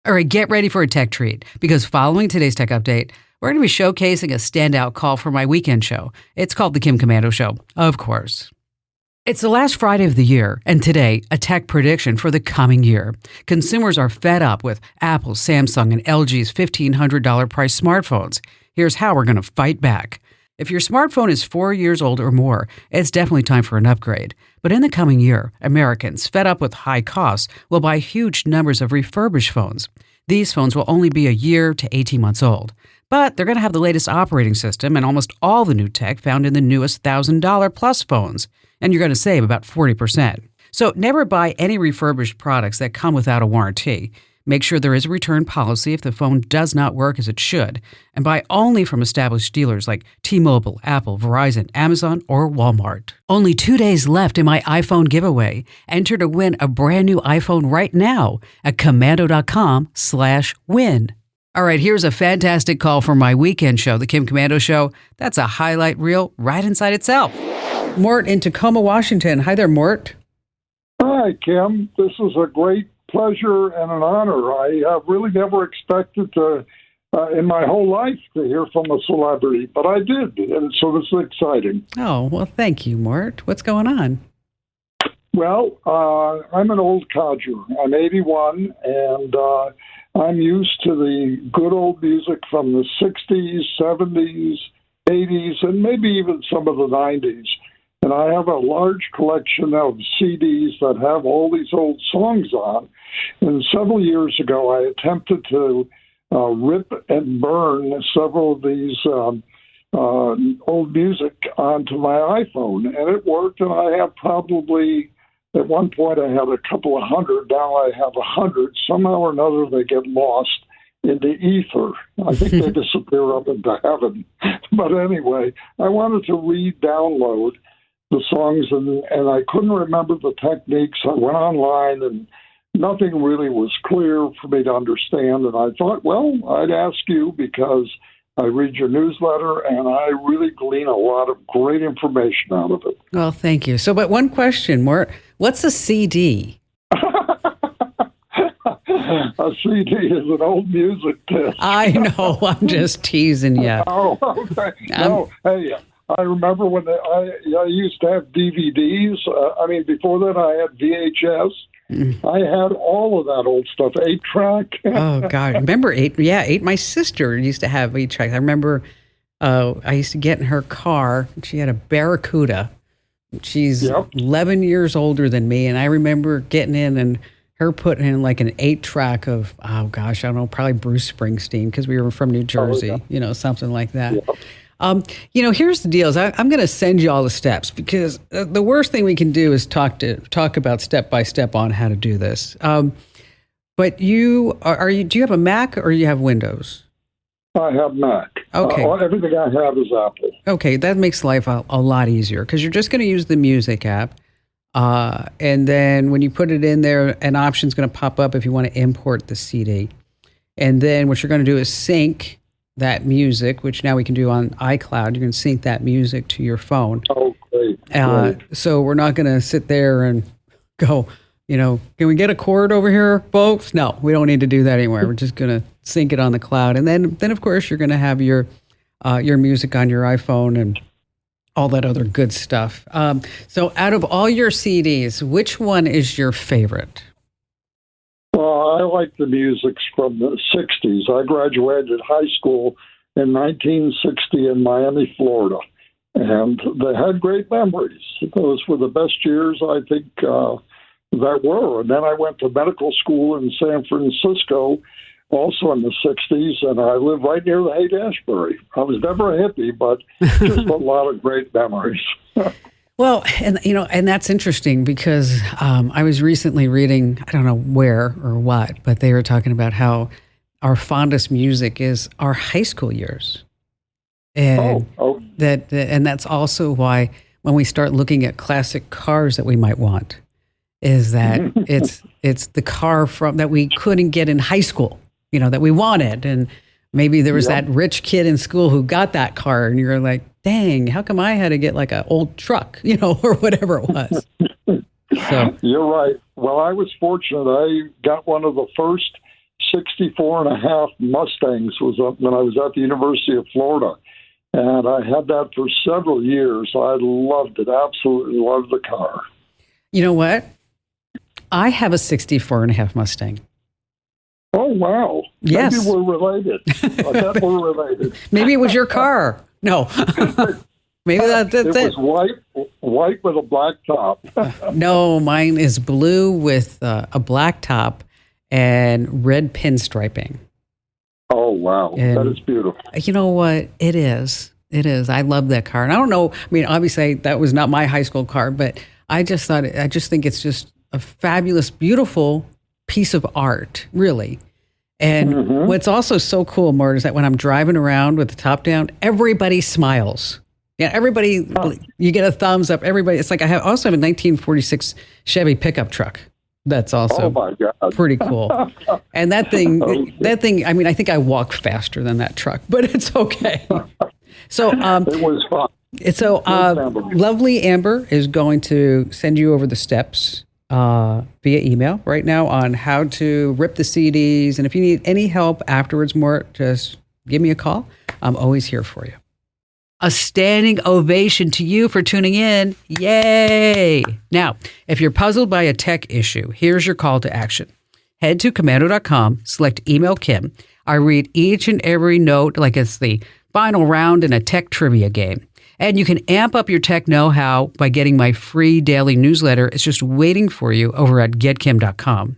All right, get ready for a tech treat because following today's tech update, we're going to be showcasing a standout call for my weekend show. It's called The Kim Commando Show, of course. It's the last Friday of the year, and today, a tech prediction for the coming year. Consumers are fed up with Apple, Samsung, and LG's $1,500 price smartphones. Here's how we're going to fight back. If your smartphone is 4 years old or more, it's definitely time for an upgrade. But in the coming year, Americans, fed up with high costs, will buy huge numbers of refurbished phones. These phones will only be a year to 18 months old. But they're going to have the latest operating system and almost all the new tech found in the newest $1,000 plus phones. And you're going to save about 40%. So never buy any refurbished products that come without a warranty. Make sure there is a return policy if the phone does not work as it should. And buy only from established dealers like T-Mobile, Apple, Verizon, Amazon, or Walmart. Only 2 days left in my iPhone giveaway. Enter to win a brand new iPhone right now at commando.com/win. All right, here's a fantastic call for my weekend show, The Kim Commando Show. That's a highlight reel right inside itself. Mort in Tacoma, Washington. Hi there, Mort. Hi, Kim. This is a great pleasure and an honor. I really never expected to, in my whole life, to hear from a celebrity, but I did, and so this is exciting. Oh, well, thank you, Mort. What's going on? Well, I'm an old codger. I'm 81, and I'm used to the good old music from the 60s, 70s, 80s, and maybe even some of the 90s. And I have a large collection of CDs that have all these old songs on. And several years ago, I attempted to rip and burn several of these old music onto my iPhone. And it worked, and I have probably, at one point, I had a couple of hundred. Now I have 100. Somehow or another, they get lost in the ether. I think they disappear up into heaven. But anyway, I wanted to re-download the songs, and I couldn't remember the techniques. I went online, and nothing really was clear for me to understand. And I thought, well, I'd ask you because I read your newsletter, and I really glean a lot of great information out of it. Well, thank you. So, but one question, Mort. What's a CD? A CD is an old music disc. I know. I'm just teasing you. Oh, okay. No, hey, I remember when I used to have DVDs. Before that, I had VHS. I had all of that old stuff, 8-track. Oh, God. Remember 8? Yeah, 8. My sister used to have 8-track. I remember I used to get in her car. She had a Barracuda. She's 11 years older than me, and I remember getting in and her putting in like an 8-track of, oh, gosh, I don't know, probably Bruce Springsteen because we were from New Jersey, something like that. Yeah. Here's the deal. I'm going to send you all the steps because the worst thing we can do is talk about step by step on how to do this. But do you have a Mac or you have Windows? I have Mac. Okay. Everything I have is Apple. Okay, that makes life a lot easier because you're just going to use the music app. And then when you put it in there, an option's going to pop up if you want to import the CD. And then what you're going to do is sync that music, which now we can do on iCloud. You can sync that music to your phone. Oh, great. So we're not going to sit there and go, can we get a chord over here, folks? No, we don't need to do that anymore. We're just going to sync it on the cloud. And then of course, you're going to have your music on your iPhone and all that other good stuff. So out of all your CDs, which one is your favorite? Well, I like the music from the 60s. I graduated high school in 1960 in Miami, Florida, and they had great memories. Those were the best years, I think, that were. And then I went to medical school in San Francisco, also in the 60s, and I lived right near the Haight-Ashbury. I was never a hippie, but just a lot of great memories. Well, and that's interesting because I was recently reading, I don't know where or what, but they were talking about how our fondest music is our high school years. And that's also why when we start looking at classic cars that we might want, is that it's the car that we couldn't get in high school, that we wanted. And maybe there was that rich kid in school who got that car and you're like, dang, how come I had to get like an old truck, or whatever it was. So you're right. Well, I was fortunate. I got one of the first 64 and a half Mustangs when I was at the University of Florida. And I had that for several years. I loved it. Absolutely loved the car. You know what? I have a 64 and a half Mustang. Oh, wow. Yes. Maybe we're related. I bet we're related. Maybe it was your car. No. Maybe that's it. It was white with a black top. No, mine is blue with a black top and red pinstriping. Oh, wow. And that is beautiful. You know what? It is. It is. I love that car. And I don't know. I mean, obviously, that was not my high school car, but I just think it's just a fabulous, beautiful piece of art, really. And what's also so cool, Mort, is that when I'm driving around with the top down, everybody smiles. Yeah, everybody, you get a thumbs up. Everybody, it's like I also have a 1946 Chevy pickup truck. That's also pretty cool. And that thing, I mean, I think I walk faster than that truck, but it's okay. So it was fun. So lovely Amber is going to send you over the steps via email right now on how to rip the CDs. And if you need any help afterwards, Mort, just give me a call. I'm always here for you. A standing ovation to you for tuning in. Yay! Now, if you're puzzled by a tech issue, here's your call to action. Head to Komando.com, select Email Kim. I read each and every note like it's the final round in a tech trivia game. And you can amp up your tech know-how by getting my free daily newsletter. It's just waiting for you over at getkim.com.